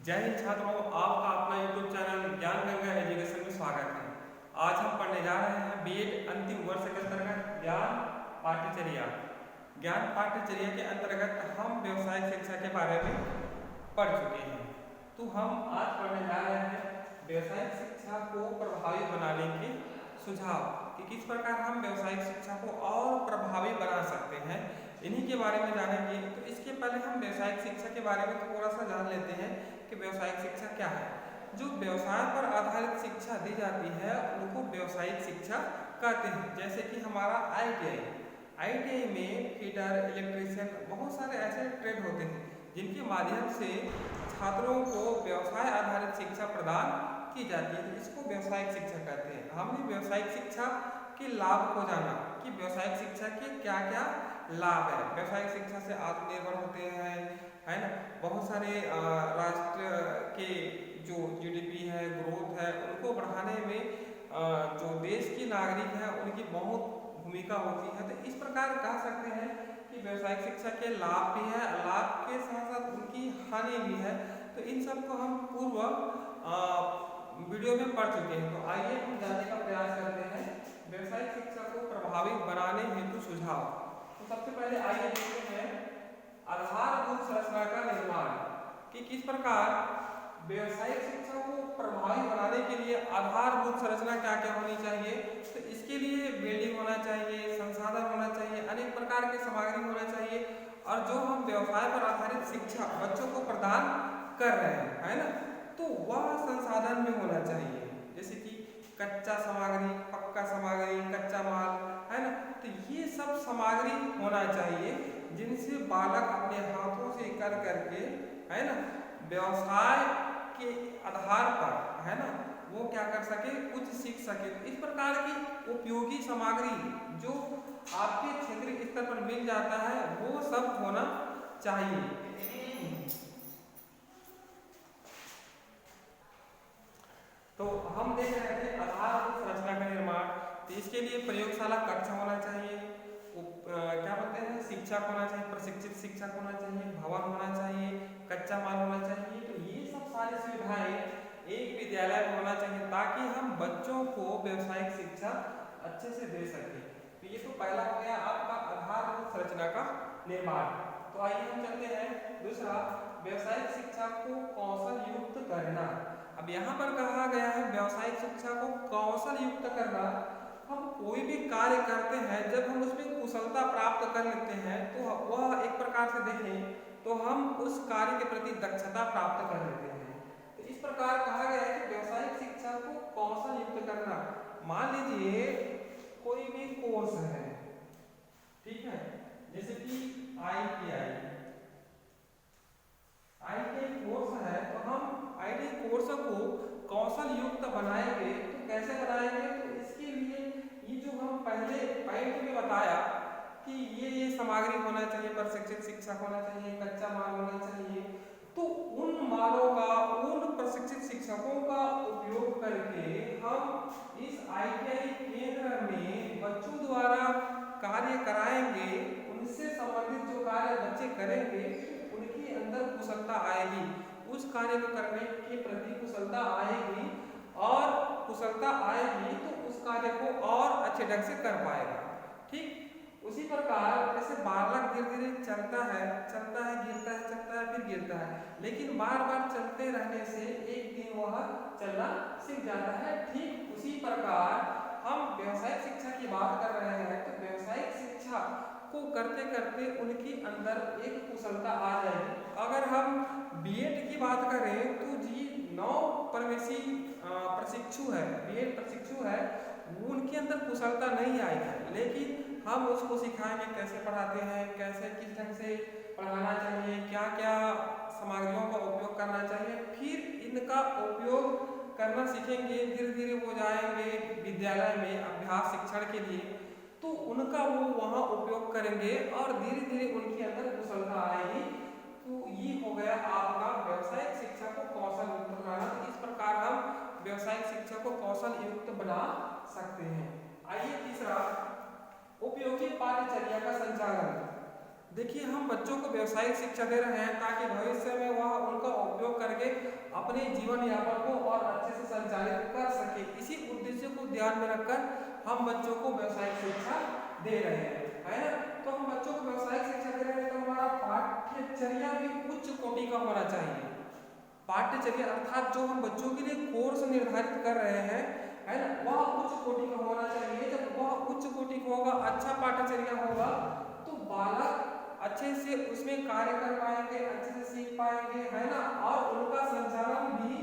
जय हिंद छात्रों, आपका अपना यूट्यूब चैनल ज्ञान गंगा एजुकेशन में स्वागत है। आज हम पढ़ने जा रहे हैं बीएड अंतिम वर्ष के अंतर्गत ज्ञान पाठ्यचर्या। ज्ञान पाठ्यचर्या के अंतर्गत हम व्यवसायिक शिक्षा के बारे में पढ़ चुके हैं। तो हम आज पढ़ने जा रहे हैं व्यवसायिक शिक्षा को प्रभावी बनाने के सुझाव कि किस प्रकार हम व्यवसायिक शिक्षा को और प्रभावी बना सकते हैं, इन्हीं के बारे में जानेंगे। तो इसके पहले हम व्यवसायिक शिक्षा के बारे में थोड़ा सा जान लेते हैं कि व्यवसायिक शिक्षा क्या है। जो व्यवसाय पर आधारित शिक्षा दी जाती है उनको व्यवसायिक शिक्षा कहते हैं। जैसे कि हमारा ITI में फिटर, इलेक्ट्रीशियन, बहुत सारे ऐसे ट्रेड होते हैं जिनके माध्यम से छात्रों को व्यवसाय आधारित शिक्षा प्रदान की जाती है। इसको व्यवसायिक शिक्षा कहते हैं। हमने व्यवसायिक शिक्षा के लाभ को जाना कि व्यवसायिक शिक्षा के क्या क्या लाभ है। व्यवसायिक शिक्षा से आत्मनिर्भर होते हैं, है ना। बहुत सारे राष्ट्र के जो GDP है, ग्रोथ है, उनको बढ़ाने में जो देश की नागरिक है उनकी बहुत भूमिका होती है। तो इस प्रकार कह सकते हैं कि व्यवसायिक शिक्षा के लाभ भी है, लाभ के साथ साथ उनकी हानि भी है। तो इन सब को हम पूर्व वीडियो में पढ़ चुके हैं। तो आइए हम जानने का प्रयास करते हैं व्यवसायिक शिक्षा को प्रभावी बनाने हेतु सुझाव। तो सबसे पहले आइए देखते हैं आधारभूत संरचना का निर्माण कि किस प्रकार व्यवसायिक शिक्षा को प्रभावी बनाने के लिए आधारभूत संरचना क्या क्या होनी चाहिए। तो इसके लिए बिल्डिंग होना चाहिए, संसाधन होना चाहिए, अनेक प्रकार के सामग्री होना चाहिए, और जो हम व्यवसाय पर आधारित शिक्षा बच्चों को प्रदान कर रहे हैं, है ना, तो वह संसाधन में होना चाहिए। जैसे कि कच्चा सामग्री, पक्का सामग्री, कच्चा माल, है ना। तो ये सब सामग्री होना चाहिए जिनसे बालक अपने हाथों से कर करके, है ना, व्यवसाय के आधार पर, है ना, वो क्या कर सके, कुछ सीख सके। तो इस प्रकार की उपयोगी सामग्री जो आपके क्षेत्रीय स्तर पर मिल जाता है वो सब होना चाहिए। तो हम देख रहे थे आधारभूत संरचना का निर्माण। तो इसके लिए प्रयोगशाला कक्ष होना चाहिए, क्या बोलते हैं, शिक्षक होना चाहिए, प्रशिक्षित शिक्षक होना चाहिए, भवन होना चाहिए, कच्चा माल होना चाहिए। तो ये सब सारी सुविधाएं एक विद्यालय में होना चाहिए ताकि हम बच्चों को व्यवसायिक शिक्षा अच्छे से दे सकें। तो ये तो पहला हो गया आपका आधारभूत संरचना का निर्माण। तो आइए हम चलते हैं दूसरा, व्यवसायिक शिक्षा को कौशल युक्त करना। अब यहाँ पर कहा गया है व्यवसायिक शिक्षा को कौशल युक्त करना। हम कोई भी कार्य करते हैं जब हम उसमें कुशलता प्राप्त कर लेते हैं तो वह एक प्रकार से देखें तो हम उस कार्य के प्रति दक्षता प्राप्त कर लेते हैं। तो इस प्रकार कहा गया है कि व्यवसायिक शिक्षा को कौशल युक्त करना। मान लीजिए कोई भी कोर्स है, ठीक है, जैसे कि ITI कोर्स है, तो हम ITI कोर्स को कौशल युक्त बनाएंगे। तो कैसे बनाएंगे, तो इसके लिए ये जो हम पहले पॉइंट में बताया कि ये सामग्री होना चाहिए, प्रशिक्षित शिक्षक होना चाहिए, कच्चा माल होना चाहिए। तो उन मालों का, उन प्रशिक्षित शिक्षकों का उपयोग करके हम इस ITI केंद्र में बच्चों द्वारा कार्य कराएंगे। उनसे संबंधित जो कार्य बच्चे करेंगे उनके अंदर कुशलता आएगी, उस कार्य को करने के प्रति कुशलता आएगी, और कुशलता आएगी तो उस कार्य को और अच्छे ढंग से कर पाएगा। ठीक उसी प्रकार जैसे बालक धीरे धीरे चलता है, गिरता है, चलता है, फिर गिरता है, लेकिन बार बार चलते रहने से एक दिन वह चलना सीख जाता है। ठीक उसी प्रकार हम व्यवसायिक शिक्षा की बात कर रहे हैं। तो व्यवसायिक शिक्षा को करते करते उनके अंदर एक कुशलता आ जाएगी। अगर हम BEd की बात करें तो जी 9 प्रवेशी प्रशिक्षु है, BEd प्रशिक्षु है, उनके अंदर कुशलता नहीं आएगी, लेकिन हम उसको सिखाएंगे कैसे पढ़ाते हैं, कैसे किस ढंग से पढ़ाना चाहिए, क्या क्या सामग्रियों का उपयोग करना चाहिए, फिर इनका उपयोग करना सीखेंगे। धीरे धीरे वो जाएंगे विद्यालय में अभ्यास शिक्षण के लिए, तो उनका वो वहाँ उपयोग करेंगे और धीरे धीरे उनके अंदर कुशलता आएगी। तो ये हो गया आपका व्यवसायिक शिक्षा को कौशल युक्त बनाना। तो इस प्रकार हम व्यवसायिक शिक्षा को कौशल युक्त बना सकते हैं। आइए तीसरा, उपयोगी पाठ्यचर्या का संचालन। देखिए हम बच्चों को व्यवसायिक शिक्षा दे रहे हैं ताकि भविष्य में वह उनका उपयोग करके अपने जीवन यापन को और अच्छे से संचालित कर सके। इसी उद्देश्य को ध्यान में रखकर हम बच्चों को व्यावसायिक शिक्षा दे रहे हैं, है ना। तो हम बच्चों को व्यावसायिक शिक्षा दे रहे हैं तो हमारा पाठ्यचर्या भी उच्च कोटि का होना चाहिए। पाठ्यचर्या अर्थात जो हम बच्चों के लिए कोर्स निर्धारित कर रहे हैं, है ना, वह उच्च कोटि का होना चाहिए। जब वह उच्च कोटि का होगा, अच्छा पाठ्यचर्या होगा, तो बालक अच्छे से उसमें कार्य कर पाएंगे, अच्छे से सीख पाएंगे, है ना, और उनका संचालन भी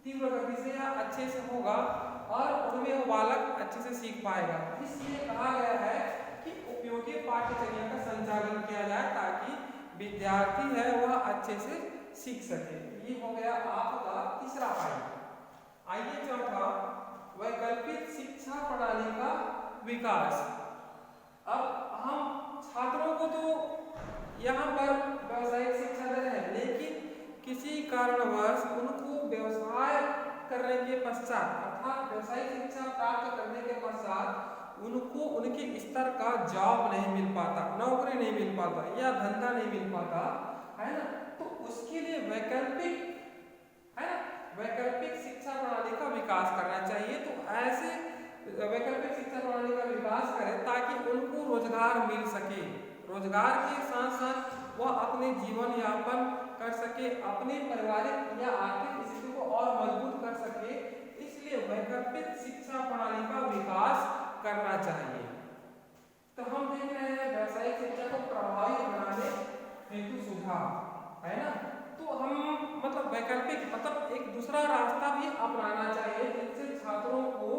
तीव्र गति से या अच्छे से होगा और उनमें वो बालक अच्छे से सीख पाएगा। इसलिए कहा गया है कि उपयोगी पाठ्यचर्या का संचालन किया जाए ताकि विद्यार्थी है वह अच्छे से सीख सके। ये हो गया आपका तीसरा पॉइंट। आइए चौथा, वैकल्पिक शिक्षा प्रणाली का विकास। अब हम छात्रों को तो यहाँ पर व्यावसायिक शिक्षा दे रहे हैं, लेकिन किसी कारणवश उनको व्यवसाय करने के पश्चात अर्थात व्यावसायिक शिक्षा प्राप्त करने के पश्चात उनको उनके स्तर का जॉब नहीं मिल पाता, नौकरी नहीं मिल पाता या धंधा नहीं मिल पाता, है ना। तो उसके लिए वैकल्पिक, है ना, वैकल्पिक शिक्षा प्रणाली का विकास करना चाहिए। तो ऐसे वैकल्पिक शिक्षा प्रणाली का विकास करें ताकि उनको रोजगार मिल सके, रोजगार के साथ साथ वह अपने जीवन यापन कर सके, अपने पारिवारिक या आर्थिक स्थिति को और मजबूत कर सके। इसलिए वैकल्पिक शिक्षा प्रणाली का विकास करना चाहिए। तो हम देख रहे हैं व्यावसायिक शिक्षा को प्रभावी बनाने हेतु सुझाव, है ना। तो हम मतलब वैकल्पिक मतलब एक दूसरा रास्ता भी अपनाना चाहिए जिससे छात्रों को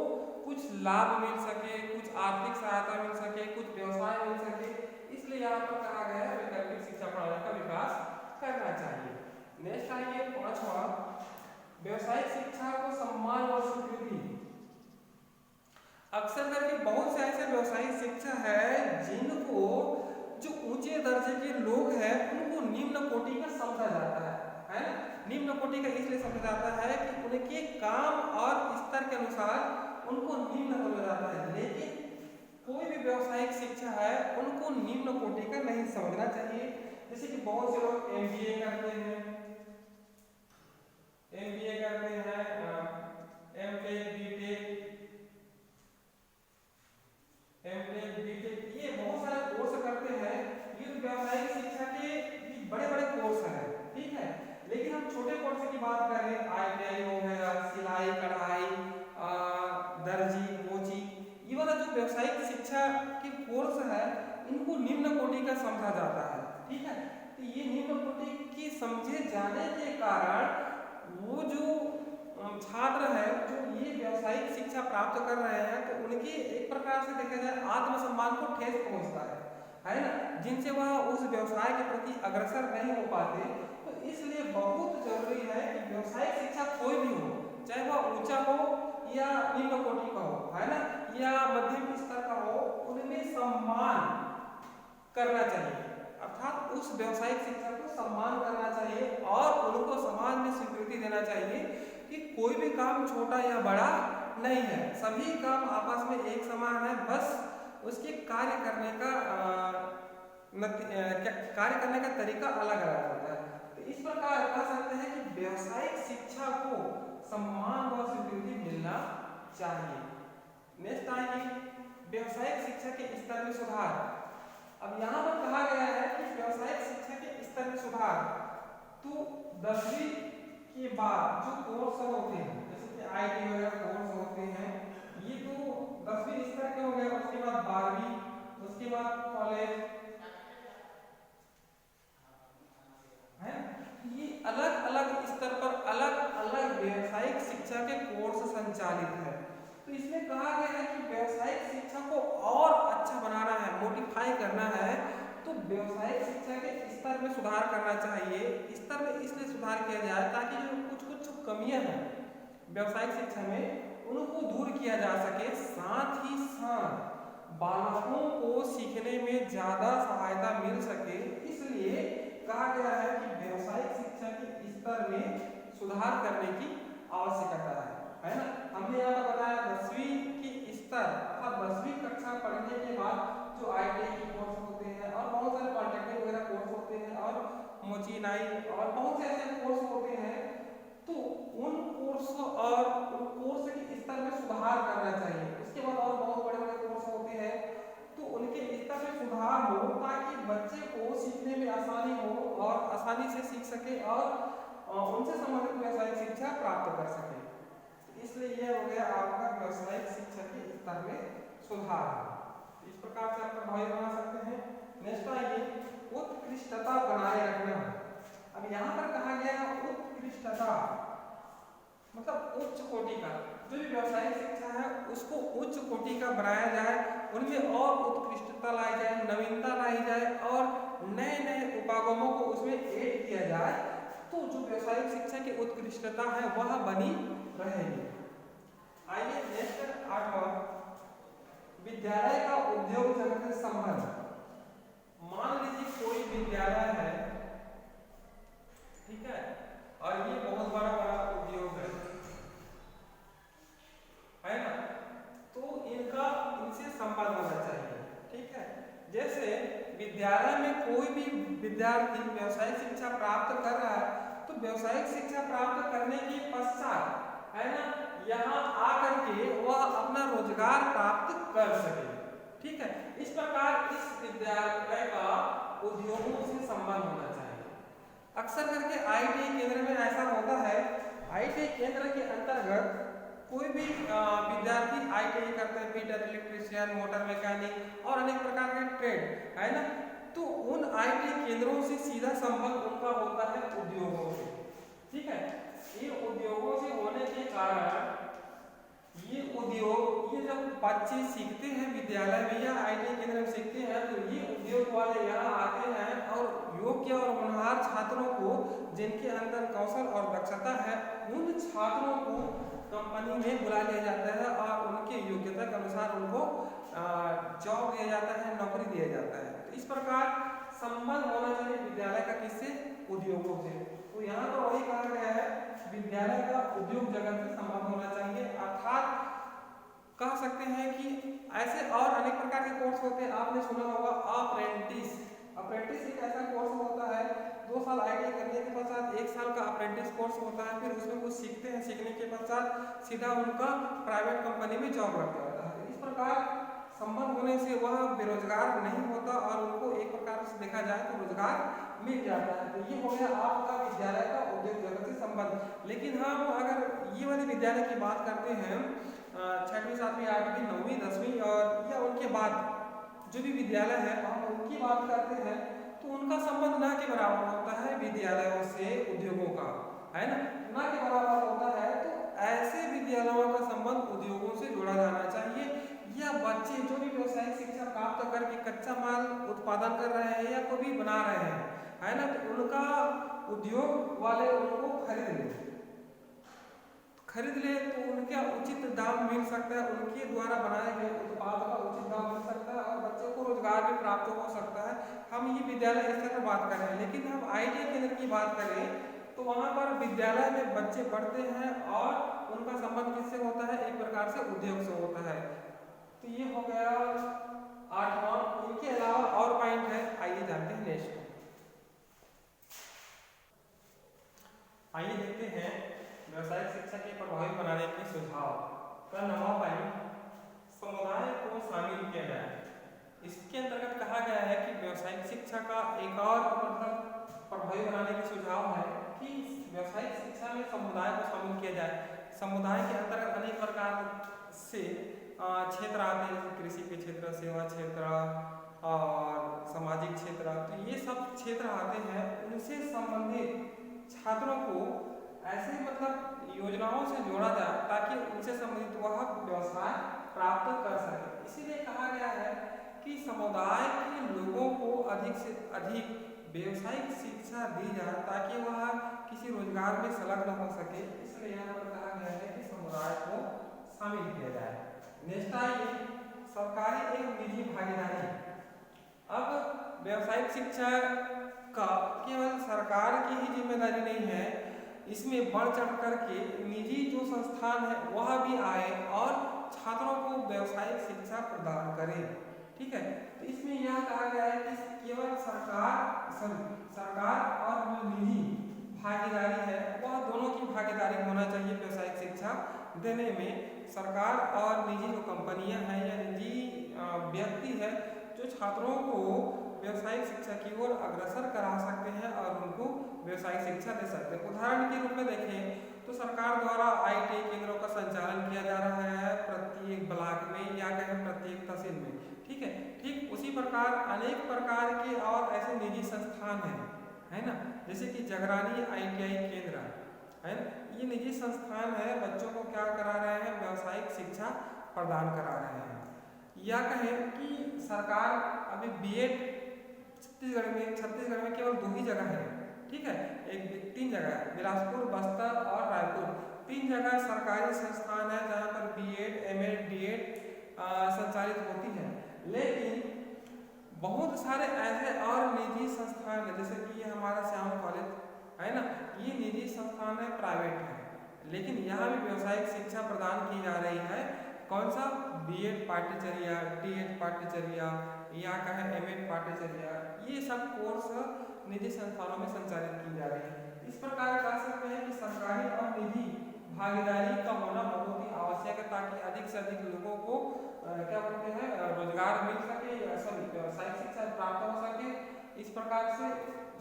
कुछ लाभ मिल सके, कुछ आर्थिक सहायता मिल सके, कुछ व्यवसाय मिल सके। इसलिए यहाँ पर कहा गया है वैकल्पिक शिक्षा प्रणाली का विकास करना चाहिए। नेक्स्ट आइए पांचवा, व्यवसायिक शिक्षा को सम्मान और स्वीकृति। अक्सर करके बहुत से ऐसे व्यवसायिक शिक्षा है जिनको जो ऊंचे दर्जे के लोग हैं उनको निम्न कोटि का समझा जाता है ना। निम्न कोटि का इसलिए समझा जाता है कि उनके काम और स्तर के अनुसार उनको निम्न समझा जाता है, लेकिन कोई भी व्यावसायिक शिक्षा है उनको निम्न कोटि का नहीं समझना चाहिए। जैसे कि बहुत से लोग एमबीए करते हैं, एमटेक, बीटेक, ये बहुत सारे कोर्स करते हैं। ये तो व्यावसायिक शिक्षा के बड़े बड़े कोर्स हैं, ठीक है। लेकिन हम छोटे कोर्स की बात करें, आईटीआई हो गया, सिलाई कढ़ाई, दर्जी, मोची, ये वाला जो व्यावसायिक शिक्षा के कोर्स है इनको निम्न कोटि का समझा जाता है, ठीक है। तो ये निम्न कोटि की समझे जाने के कारण वो जो छात्र है जो ये व्यावसायिक शिक्षा प्राप्त कर रहे हैं तो उनके एक प्रकार से देखा जाए आत्मसम्मान को ठेस पहुंचता है ना, जिनसे वह उस व्यवसाय के प्रति अग्रसर नहीं हो पाते। तो इसलिए बहुत जरूरी है कि व्यावसायिक शिक्षा कोई भी हो, चाहे वह ऊंचा हो या निम्न कोटि का हो, है ना, या मध्यम स्तर का हो, उनमें सम्मान करना चाहिए। अर्थात उस व्यावसायिक शिक्षा को सम्मान करना चाहिए और उनको समाज में स्वीकृति देना चाहिए कि कोई भी काम छोटा या बड़ा नहीं है, सभी काम आपस में एक समान है, बस उसके कार्य करने का तरीका अलग अलग होता है। तो इस प्रकार कह सकते हैं कि व्यावसायिक शिक्षा को सम्मान व स्वीकृति मिलना चाहिए। नेक्स्ट आएगी व्यावसायिक शिक्षा के स्तर में सुधार। अब यहाँ पर कहा गया है कि व्यावसायिक शिक्षा के स्तर में सुधार, तो 10वीं के बाद जो कोर्स होते हैं जैसे कि आईटी वगैरह कोर्स होते हैं, ये तो 10वीं स्तर के हो गए। उसके बाद 12वीं, उसके बाद कॉलेज, है, ये अलग अलग स्तर पर अलग अलग व्यावसायिक शिक्षा के कोर्स संचालित है। तो इसमें कहा गया है कि व्यावसायिक शिक्षा को और अच्छा बनाना है, मोडिफाई करना है, तो व्यावसायिक शिक्षा के स्तर में सुधार करना चाहिए। स्तर में इसलिए सुधार किया जाए ताकि जो कुछ कमियां हैं व्यावसायिक शिक्षा में उनको दूर किया जा सके, साथ ही साथ बालकों को सीखने में ज्यादा सहायता मिल सके। इसलिए कहा गया है कि व्यावसायिक शिक्षा के स्तर में सुधार करने की आवश्यकता है ना। हमने यहाँ पर बताया 10वीं के स्तर अर्थात 10वीं कक्षा पढ़ने के बाद जो आईटीआई के कोर्स होते हैं और बहुत सारे पॉलिटेक्निक वगैरह कोर्स होते हैं और मोची नाई और बहुत से ऐसे कोर्स होते हैं, तो आसानी से सीख सके और उनसे संबंधित व्यावसायिक शिक्षा प्राप्त कर सके। इसलिए यह हो गया आपका व्यावसायिक शिक्षा के स्तर में सुधार। इस प्रकार से आप प्रभावी बना सकते हैं। नेक्स्ट आइए, उत्कृष्टता बनाए रखना। अब यहाँ पर कहा गया है उत्कृष्टता मतलब उच्च कोटि का, जो भी व्यावसायिक शिक्षा है उसको उच्च कोटि का बनाया जाए, उनमें और उत्कृष्टता लाई जाए, नवीनता लाई जाए और नए नए उपागमों को उसमें ऐड किया जाए, तो जो व्यावसायिक शिक्षा की उत्कृष्टता है वह बनी रहेगी। आइए नेक्स्ट 8वां, विद्यालय का उद्योग जगत से संबंध। मान लीजिए कोई विद्यालय है, ठीक है, और ये बहुत बड़ा उद्योग है ना, तो इनसे संबंध होना चाहिए। ठीक है, जैसे विद्यालय में कोई भी विद्यार्थी व्यावसायिक शिक्षा प्राप्त कर रहा है, तो व्यावसायिक शिक्षा प्राप्त करने के पश्चात है ना, यहाँ आकर के वह अपना रोजगार प्राप्त कर सके। ठीक है, इस प्रकार इस विद्यालय का उद्योगों से संबंध होना चाहिए। अक्सर करके ITI केंद्र में ऐसा होता है, ITI केंद्र के अंतर्गत कोई भी विद्यार्थी ITI करते हैं, फिटर, इलेक्ट्रीशियन, मोटर मैकेनिक और अनेक प्रकार के ट्रेड है ना, तो उन ITI केंद्रों से सीधा संबंध उनका होता है उद्योगों से। ठीक है, ये उद्योगों से होने के कारण ये उद्योग, ये जब बच्चे सीखते हैं विद्यालय में या ITI केंद्र में सीखते हैं, तो ये उद्योग वाले यहाँ आते हैं और योग्य और होनहार छात्रों को, जिनके अंदर कौशल और दक्षता है, उन छात्रों को कंपनी में बुला लिया जाता है और उनके योग्यता के अनुसार उनको जॉब दिया जाता है, नौकरी दिया जाता है। तो इस प्रकार संबंध होना चाहिए विद्यालय का किससे, उद्योगों से। तो यहाँ पर वही कहा गया है, विद्यालय का उद्योग जगत से संबंध होना चाहिए। अर्थात कह सकते हैं कि ऐसे और अनेक प्रकार के कोर्स होते हैं, आपने सुना होगा अप्रेंटिस। अप्रेंटिस एक ऐसा कोर्स होता है, 2 साल ITI करने के पश्चात 1 साल का अप्रेंटिस कोर्स होता है, फिर उसमें कुछ सीखते हैं, सीखने के पश्चात सीधा उनका प्राइवेट कंपनी में जॉब लग जाता है। इस प्रकार संबंध होने से वह बेरोजगार नहीं होता और उनको एक प्रकार से देखा जाए तो रोजगार मिल जाता है। तो ये हो गया आपका विद्यालय का उद्योग जगत से संबंध। लेकिन हम अगर ये वाले विद्यालय की बात करते हैं, 6वीं 7वीं 8वीं 9वीं 10वीं और या उनके बाद जो भी विद्यालय है, हम उनकी बात करते हैं, तो उनका संबंध ना के बराबर होता है विद्यालयों से उद्योगों का, है ना के बराबर होता है। तो ऐसे विद्यालयों का संबंध उद्योगों से जोड़ा जाना चाहिए, या बच्चे जो भी व्यावसायिक शिक्षा प्राप्त करके कच्चा माल उत्पादन कर रहे हैं या कोई भी बना रहे हैं, है ना, तो उनका उद्योग वाले उनको खरीद ले तो उनका उचित दाम मिल सकता है, उनके द्वारा बनाए गए उत्पाद का उचित दाम मिल सकता है और बच्चों को रोजगार भी प्राप्त हो सकता है। हम ये विद्यालय स्तर पर बात कर रहे हैं, लेकिन हम ITI केंद्र की बात करें तो वहाँ पर विद्यालय में बच्चे पढ़ते हैं और उनका संबंध किससे होता है, एक प्रकार से उद्योग से होता है। तो ये हो गया 8वां। इनके अलावा और पॉइंट है, आइए जानते हैं नेक्स्ट। आइए देखते हैं व्यावसायिक शिक्षा के प्रभावी बनाने के सुझाव का 9वां पॉइंट, समुदाय को शामिल किया जाए। इसके अंतर्गत कहा गया है कि व्यावसायिक शिक्षा का एक और मतलब प्रभावी बनाने के सुझाव है कि व्यावसायिक शिक्षा में समुदाय को शामिल किया जाए। समुदाय के अंतर्गत अनेक प्रकार से क्षेत्र आते हैं, कृषि के क्षेत्र, सेवा क्षेत्र और सामाजिक क्षेत्र, तो ये सब क्षेत्र आते हैं। उनसे संबंधित छात्रों को ऐसे मतलब योजनाओं से जोड़ा जाए ताकि उनसे संबंधित वह व्यवसाय प्राप्त कर सके। इसीलिए कहा गया है कि समुदाय के लोगों को अधिक से अधिक व्यावसायिक शिक्षा दी जाए ताकि वह किसी रोजगार में संलग्न हो सके। इसलिए यहाँ पर कहा गया है कि समुदाय को शामिल किया जाए। नेक्स्ट आइए, सरकारी एवं निजी भागीदारी। अब व्यावसायिक शिक्षा का केवल सरकार की ही जिम्मेदारी नहीं है, इसमें बढ़ चढ़ करके निजी जो संस्थान है वह भी आए और छात्रों को व्यावसायिक शिक्षा प्रदान करे। ठीक है, तो इसमें यह कहा गया है कि केवल सरकार और जो निजी भागीदारी है वह दोनों की भागीदारी होना चाहिए व्यावसायिक शिक्षा देने में। सरकार और निजी जो कंपनियां हैं या निजी व्यक्ति है जो छात्रों को व्यवसायिक शिक्षा की ओर अग्रसर करा सकते हैं और उनको व्यवसायिक शिक्षा दे सकते हैं। उदाहरण के रूप में देखें तो सरकार द्वारा ITI केंद्रों का संचालन किया जा रहा है प्रत्येक ब्लॉक में या कहें प्रत्येक तहसील में, ठीक है। ठीक उसी प्रकार अनेक प्रकार के और ऐसे निजी संस्थान हैं, है ना, जैसे कि जगरानी ITI केंद्र है ना, ये निजी संस्थान है, बच्चों को क्या करा रहे हैं, व्यवसायिक शिक्षा प्रदान करा रहे हैं। या कहें कि सरकार अभी B.Ed छत्तीसगढ़ में केवल 2 ही जगह है, ठीक है, 3 जगह है, बिलासपुर, बस्तर और रायपुर, 3 जगह सरकारी संस्थान है जहाँ पर B.Ed, M.Ed, D.Ed संचालित होती है। लेकिन बहुत सारे ऐसे और निजी संस्थान है, जैसे कि ये हमारा श्याम कॉलेज है ना, ये निजी संस्थान है, प्राइवेट है, लेकिन यहाँ भी व्यवसायिक शिक्षा प्रदान की जा रही है। कौन सा, B.Ed पाठ्यचर्या, D.Ed पाठ्यचर्या या कहें M.Ed पाठ्यचर्या, ये सब कोर्स निजी संस्थानों में संचालित की जा रही है। इस प्रकार कह सकते हैं कि सरकारी और निजी भागीदारी का होना बहुत ही आवश्यक है ताकि अधिक से अधिक लोगों को क्या बोलते हैं, रोजगार मिल सके या व्यवसायिक शिक्षा प्राप्त हो सके। इस प्रकार से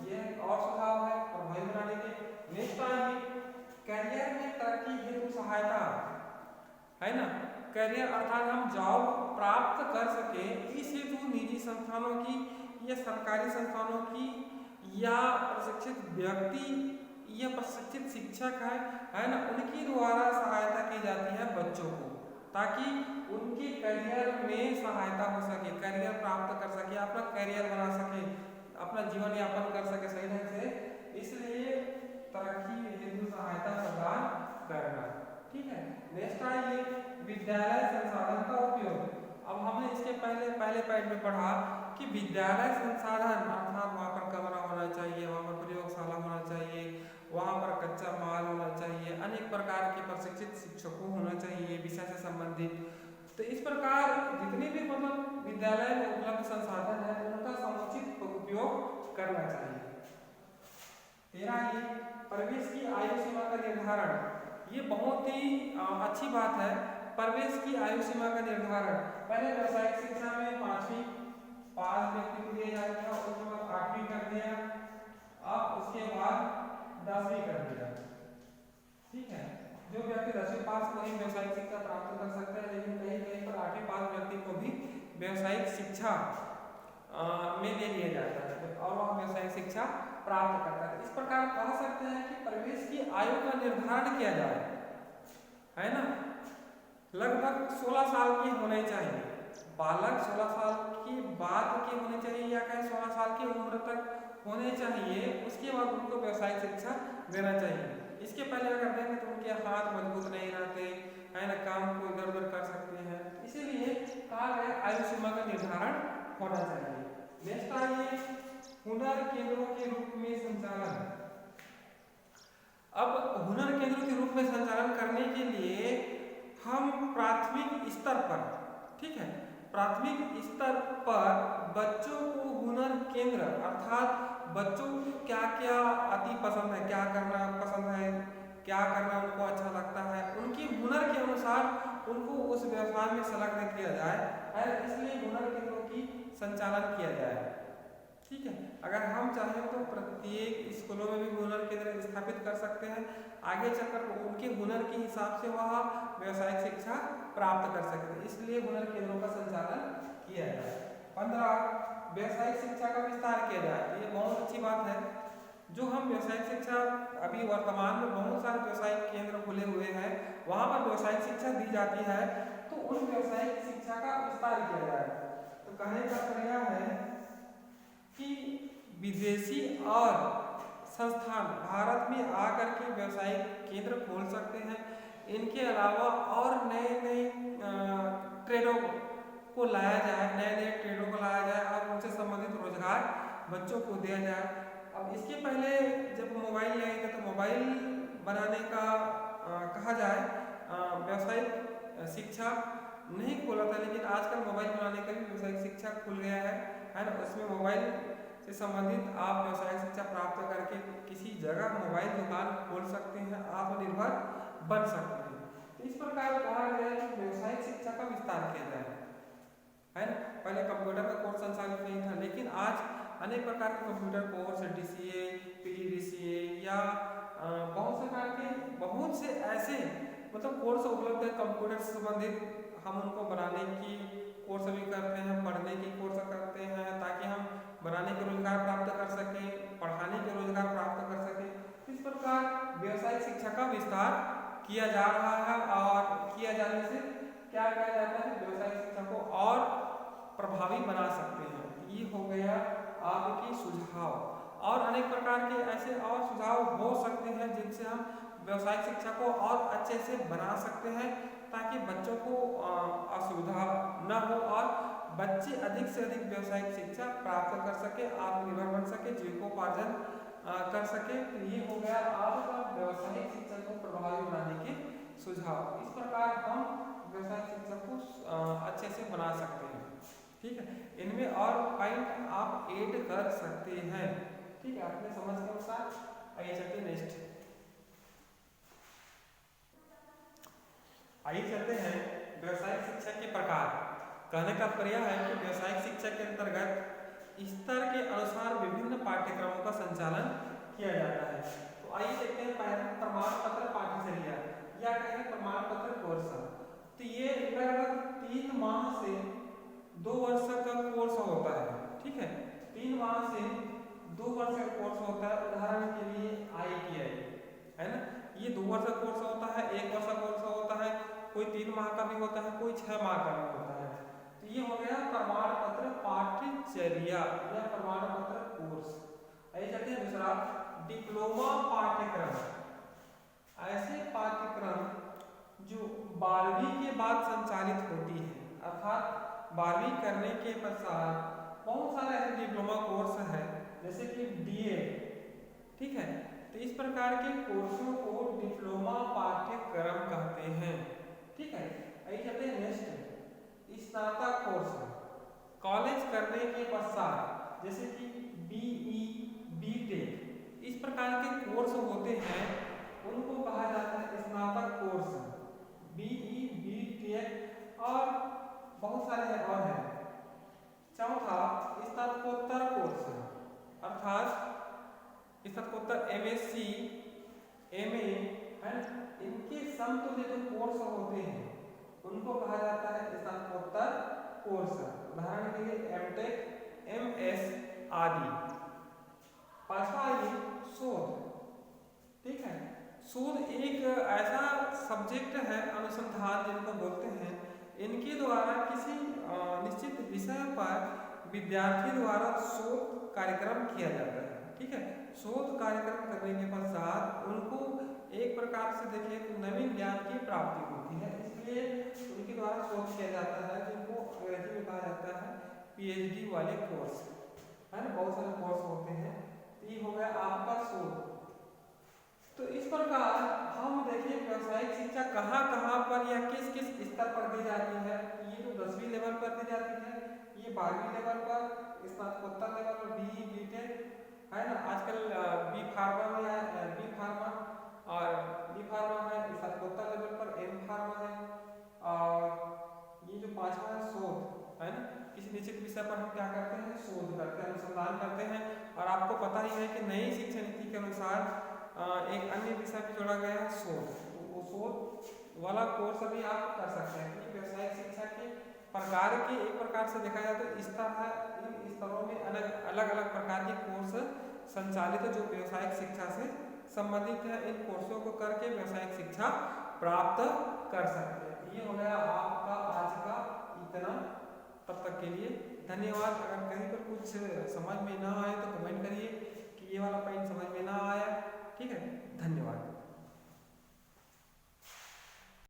यह और सुझाव है प्रभावी बनाने के। नेक्स्ट आएंगे करियर में तरक्की हेतु सहायता, है ना, करियर अर्थात हम जॉब प्राप्त कर सके, इस हेतु निजी संस्थानों की या सरकारी संस्थानों की या प्रशिक्षित व्यक्ति या प्रशिक्षित शिक्षक है ना, उनकी द्वारा सहायता की जाती है बच्चों को, ताकि उनके करियर में सहायता हो सके, करियर प्राप्त कर सके, अपना करियर बना सके, अपना जीवन यापन कर सके सही ढंग से। इसलिए तरक्की हेतु सहायता प्रदान करना, ठीक है। नेक्स्ट आइए विद्यालय संसाधन का उपयोग। अब हमने इसके पहले पैड में पढ़ा कि विद्यालय संसाधन अर्थात वहाँ पर कमरा होना चाहिए, वहाँ पर प्रयोगशाला होना चाहिए, वहाँ पर कच्चा माल होना चाहिए, अनेक प्रकार के प्रशिक्षित शिक्षकों होना चाहिए विषय से संबंधित। तो इस प्रकार जितने भी मतलब विद्यालय में उपलब्ध संसाधन है उनका समुचित उपयोग करना चाहिए। 13 ये प्रवेश की आयु सीमा का निर्धारण, ये बहुत ही अच्छी बात है। प्रवेश की आयु सीमा का निर्धारण, पहले व्यवसायिक शिक्षा में 5वीं पास व्यक्ति को दिया जाता है, उसके बाद 8वीं कर दिया, अब उसके बाद 10वीं कर दिया, ठीक है। जो व्यक्ति 10वीं पास वही व्यवसायिक शिक्षा प्राप्त कर सकता है, लेकिन कहीं कहीं पर 8वीं पास व्यक्ति को भी व्यवसायिक शिक्षा में ले लिया जाता है और वह व्यवसायिक शिक्षा प्राप्त करता है। इस प्रकार कह सकते हैं कि प्रवेश की आयु का निर्धारण किया जाए, है ना, लगभग 16 साल की होने चाहिए, बालक 16 साल की बाद के होने चाहिए या कहें 16 साल की उम्र तक होने चाहिए, उसके बाद उनको व्यवसायिक शिक्षा देना चाहिए। इसके पहले अगर देंगे तो उनके हाथ मजबूत नहीं रहते, है ना, काम को इधर उधर कर सकते हैं, इसीलिए कहा गया आयु सीमा का निर्धारण होना चाहिए। नेक्स्ट आइए हुनर केंद्रों के रूप में संचालन। अब हुनर केंद्रों के रूप में संचालन करने के लिए हम प्राथमिक स्तर पर, ठीक है, प्राथमिक स्तर पर बच्चों को हुनर केंद्र अर्थात बच्चों को क्या क्या अति पसंद है, क्या करना पसंद है, क्या करना उनको अच्छा लगता है, उनकी हुनर के अनुसार उनको उस व्यवसाय में संलग्न किया जाए, इसलिए हुनर केंद्रों की संचालन किया जाए, ठीक है। अगर हम चाहें तो प्रत्येक स्कूलों में भी हुनर केंद्र स्थापित कर सकते हैं, आगे चलकर उनके हुनर के हिसाब से वह व्यवसायिक शिक्षा प्राप्त कर सकते हैं, इसलिए हुनर केंद्रों का संचालन किया जाए। 15 व्यवसायिक शिक्षा का विस्तार किया जाए, ये बहुत अच्छी बात है। जो हम व्यवसायिक शिक्षा अभी वर्तमान में बहुत सारे व्यवसायिक केंद्र खुले हुए हैं, वहाँ पर व्यवसायिक शिक्षा दी जाती है, तो उन व्यवसायिक शिक्षा का विस्तार किया जाए। तो कहने का प्रया है कि विदेशी और संस्थान भारत में आकर के व्यवसायिक केंद्र खोल सकते हैं। इनके अलावा और नए ट्रेडों को लाया जाए, नए ट्रेडों को लाया जाए और उनसे संबंधित रोजगार बच्चों को दिया जाए। अब इसके पहले जब मोबाइल ले आए थे तो मोबाइल बनाने का कहा जाए व्यवसायिक शिक्षा नहीं खोला था, लेकिन आजकल मोबाइल बनाने का भी व्यवसायिक शिक्षा खुल गया है ना। उसमें मोबाइल से संबंधित आप व्यवसायिक शिक्षा प्राप्त करके किसी जगह मोबाइल दुकान खोल सकते हैं, आत्मनिर्भर बन सकते हैं। तो इस प्रकार कहा गया है कि व्यवसायिक शिक्षा का विस्तार किया जाए। है ना। पहले कंप्यूटर का कोर्स संचालित नहीं था, लेकिन आज अनेक प्रकार के कंप्यूटर कोर्स, DCA, PGDCA या बहुत से ऐसे मतलब कोर्स उपलब्ध है कंप्यूटर से संबंधित। हम उनको बनाने की कोर्स भी करते हैं, पढ़ने की कोर्स करते हैं, ताकि हम बनाने के रोजगार प्राप्त कर सकें, पढ़ाने के रोजगार प्राप्त कर सकें। इस प्रकार व्यवसायिक शिक्षा का विस्तार किया जा रहा है और किया जाने से क्या किया जाता है, व्यवसायिक शिक्षा को और प्रभावी बना सकते हैं। ये हो गया आपकी सुझाव। और अनेक प्रकार के ऐसे और सुझाव हो सकते हैं जिनसे हम व्यवसायिक शिक्षा को और अच्छे से बना सकते हैं, ताकि बच्चों को असुविधा न हो और बच्चे अधिक से अधिक व्यवसायिक शिक्षा प्राप्त कर सके, आत्मनिर्भर बन सके, जीविकोपार्जन कर सके। तो ये हो गया आपका व्यवसायिक शिक्षा को प्रभावी बनाने के सुझाव। इस प्रकार हम व्यवसायिक शिक्षा को अच्छे से बना सकते हैं। ठीक है, इनमें और पॉइंट आप ऐड कर सकते हैं। ठीक है, अपने समझ के अनुसार। आइए चलते नेक्स्ट। आइए चलते हैं व्यवसायिक शिक्षा के प्रकार। कहने का प्रयास है कि व्यवसायिक शिक्षा के अंतर्गत स्तर के अनुसार विभिन्न पाठ्यक्रमों का संचालन किया जाता है। तो आइए देखते हैं पहले प्रमाण पत्र पाठ्यचर्या या कहें प्रमाण पत्र कोर्स। तो ये लगभग 3 माह से 2 वर्ष का कोर्स होता है। ठीक है, 3 माह से 2 वर्ष का कोर्स होता है। उदाहरण के लिए ITI है ना, ये 2 वर्ष का कोर्स होता है, 1 वर्ष का कोर्स होता है, कोई 3 माह का भी होता है, कोई 6 माह का भी होता है। तो ये हो गया प्रमाण पत्र पाठ्यचर्या या प्रमाण पत्र कोर्स। आइए चलते हैं दूसरा, डिप्लोमा पाठ्यक्रम। ऐसे पाठ्यक्रम जो 12वीं के बाद संचालित होती है, अर्थात 12वीं करने के पश्चात बहुत सारे ऐसे डिप्लोमा कोर्स है, जैसे कि DED। ठीक है, तो इस प्रकार के कोर्सों को डिप्लोमा पाठ्यक्रम कहते हैं। ठीक है, आइए चलते हैं नेक्स्ट, स्नातक कोर्स। कॉलेज करने के पश्चात जैसे कि BE, BTech इस प्रकार के कोर्स होते हैं, उनको कहा जाता है स्नातक कोर्स। BE, BTech और बहुत सारे और हैं। चौथा, स्नातकोत्तर कोर्स, अर्थात स्नातकोत्तर MSc, MA है, इनके समतुल्य जो कोर्स होते हैं उनको कहा जाता है स्नातकोत्तर कोर्स। उदाहरण के लिए MTech, MS आदि। पांचवा है शोध। ठीक है, शोध एक ऐसा सब्जेक्ट है, अनुसंधान जिनको बोलते हैं, इनके द्वारा किसी निश्चित विषय पर विद्यार्थी द्वारा शोध कार्यक्रम किया जाता है। ठीक है, शोध कार्यक्रम करने के पश्चात उनको एक प्रकार से देखिए तो नवीन ज्ञान की प्राप्ति होती है, इसलिए उनके द्वारा शोध किया जाता है, जिनको अंग्रेजी में कहा जाता है PhD वाले कोर्स है ना। बहुत सारे कोर्स होते हैं। ये हो गया आपका शोध। तो इस प्रकार हम देखिए व्यवसायिक शिक्षा कहाँ कहाँ पर या किस किस स्तर पर दी जाती है। ये तो 10वीं लेवल पर दी जाती है, ये 12वीं लेवल पर, स्नातकोत्तर लेवल पर BE, BTech है ना। आजकल B फार्मा में है, B फार्मा और B फार्मा है, स्नातकोत्तर लेवल पर M फार्मा है। और ये जो पांचवा है शोध है ना, किसी निश्चित विषय पर हम क्या करते हैं, शोध करते हैं, अनुसंधान करते हैं। और आपको पता ही है कि नई शिक्षा नीति के अनुसार एक अन्य विषय भी जोड़ा गया है, शोध। वो शोध वाला कोर्स भी आप कर सकते हैं। व्यवसायिक शिक्षा के प्रकार के एक प्रकार से देखा जाए तो स्तर है, इन स्तरों में अलग अलग प्रकार के कोर्स संचालित है जो व्यवसायिक शिक्षा से संबंधित है। इन कोर्सों को करके व्यवसायिक शिक्षा प्राप्त कर सकते हैं। ये हो गया आपका आज का इतना। तब तक के लिए धन्यवाद। अगर कहीं पर कुछ समझ में ना आए तो कमेंट करिए कि ये वाला पॉइंट समझ में ना आया। ठीक है, धन्यवाद।